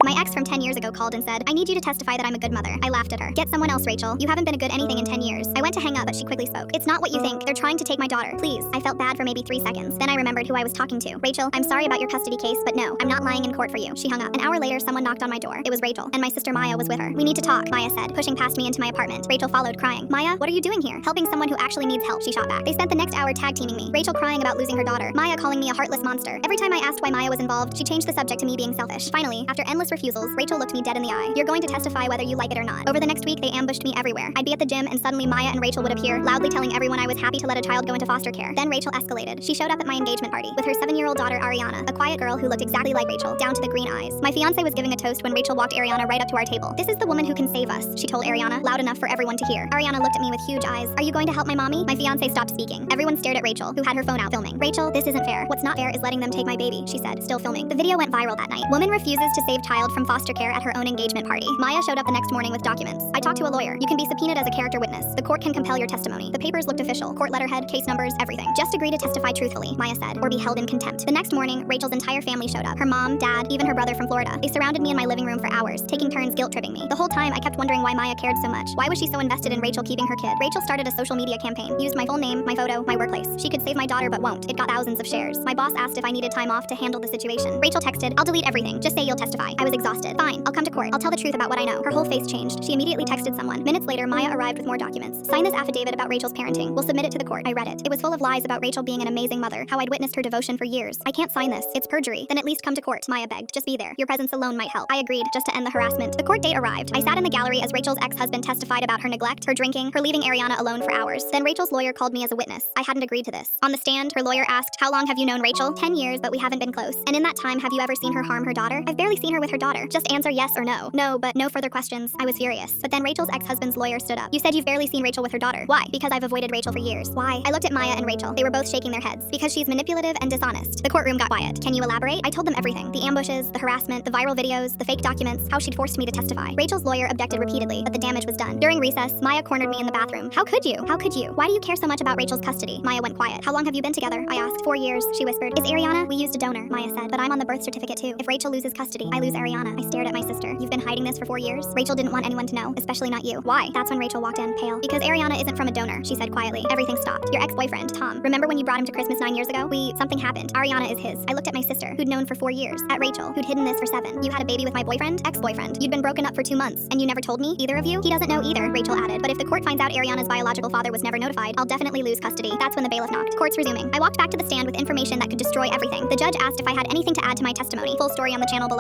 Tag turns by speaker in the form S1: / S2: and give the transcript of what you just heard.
S1: My ex from 10 years ago called and said, I need you to testify that I'm a good mother. I laughed at her. Get someone else, Rachel. You haven't been a good anything in 10 years. I went to hang up, but she quickly spoke. It's not what you think. They're trying to take my daughter. Please. I felt bad for maybe 3 seconds. Then I remembered who I was talking to. Rachel, I'm sorry about your custody case, but no, I'm not lying in court for you. She hung up. An hour later, someone knocked on my door. It was Rachel, and my sister Maya was with her. We need to talk, Maya said, pushing past me into my apartment. Rachel followed, crying. Maya, what are you doing here? Helping someone who actually needs help, she shot back. They spent the next hour tag teaming me. Rachel crying about losing her daughter. Maya calling me a heartless monster. Every time I asked why Maya was involved, she changed the subject to me being selfish. Finally, after endless refusals, Rachel looked me dead in the eye. You're going to testify whether you like it or not. Over the next week, they ambushed me everywhere. I'd be at the gym and suddenly Maya and Rachel would appear, loudly telling everyone I was happy to let a child go into foster care. Then Rachel escalated. She showed up at my engagement party with her 7-year-old daughter Ariana, a quiet girl who looked exactly like Rachel, down to the green eyes. My fiance was giving a toast when Rachel walked Ariana right up to our table. This is the woman who can save us, she told Ariana, loud enough for everyone to hear. Ariana looked at me with huge eyes. Are you going to help my mommy? My fiance stopped speaking. Everyone stared at Rachel, who had her phone out filming. Rachel, this isn't fair. What's not fair is letting them take my baby, she said, still filming. The video went viral that night. Woman refuses to save child from foster care at her own engagement party. Maya showed up the next morning with documents. I talked to a lawyer. You can be subpoenaed as a character witness. The court can compel your testimony. The papers looked official. Court letterhead, case numbers, everything. Just agree to testify truthfully, Maya said, or be held in contempt. The next morning, Rachel's entire family showed up. Her mom, dad, even her brother from Florida. They surrounded me in my living room for hours, taking turns guilt-tripping me. The whole time, I kept wondering why Maya cared so much. Why was she so invested in Rachel keeping her kid? Rachel started a social media campaign, used my full name, my photo, my workplace. She could save my daughter but won't. It got thousands of shares. My boss asked if I needed time off to handle the situation. Rachel texted, I'll delete everything. Just say you'll testify. I was exhausted. Fine, I'll come to court. I'll tell the truth about what I know. Her whole face changed. She immediately texted someone. Minutes later, Maya arrived with more documents. Sign this affidavit about Rachel's parenting. We'll submit it to the court. I read it. It was full of lies about Rachel being an amazing mother, how I'd witnessed her devotion for years. I can't sign this. It's perjury. Then at least come to court. Maya begged. Just be there. Your presence alone might help. I agreed, just to end the harassment. The court date arrived. I sat in the gallery as Rachel's ex-husband testified about her neglect, her drinking, her leaving Ariana alone for hours. Then Rachel's lawyer called me as a witness. I hadn't agreed to this. On the stand, her lawyer asked, how long have you known Rachel? 10 years, but we haven't been close. And in that time, have you ever seen her harm her daughter? I've barely seen her with her daughter. Just answer yes or no. No, but no further questions. I was furious. But then Rachel's ex-husband's lawyer stood up. You said you've barely seen Rachel with her daughter. Why? Because I've avoided Rachel for years. Why? I looked at Maya and Rachel. They were both shaking their heads. Because she's manipulative and dishonest. The courtroom got quiet. Can you elaborate? I told them everything. The ambushes, the harassment, the viral videos, the fake documents, how she'd forced me to testify. Rachel's lawyer objected repeatedly, but the damage was done. During recess, Maya cornered me in the bathroom. How could you? How could you? Why do you care so much about Rachel's custody? Maya went quiet. How long have you been together? I asked. 4 years, she whispered. Is Ariana? We used a donor, Maya said, but I'm on the birth certificate too. If Rachel loses custody, I lose Ariana. I stared at my sister. You've been hiding this for 4 years? Rachel didn't want anyone to know, especially not you. Why? That's when Rachel walked in, pale. Because Ariana isn't from a donor, she said quietly. Everything stopped. Your ex-boyfriend, Tom. Remember when you brought him to Christmas 9 years ago? Something happened. Ariana is his. I looked at my sister, who'd known for 4 years. At Rachel, who'd hidden this for 7. You had a baby with my boyfriend? Ex-boyfriend. You'd been broken up for 2 months, and you never told me? Either of you? He doesn't know either, Rachel added. But if the court finds out Ariana's biological father was never notified, I'll definitely lose custody. That's when the bailiff knocked. Court's resuming. I walked back to the stand with information that could destroy everything. The judge asked if I had anything to add to my testimony. Full story on the channel below.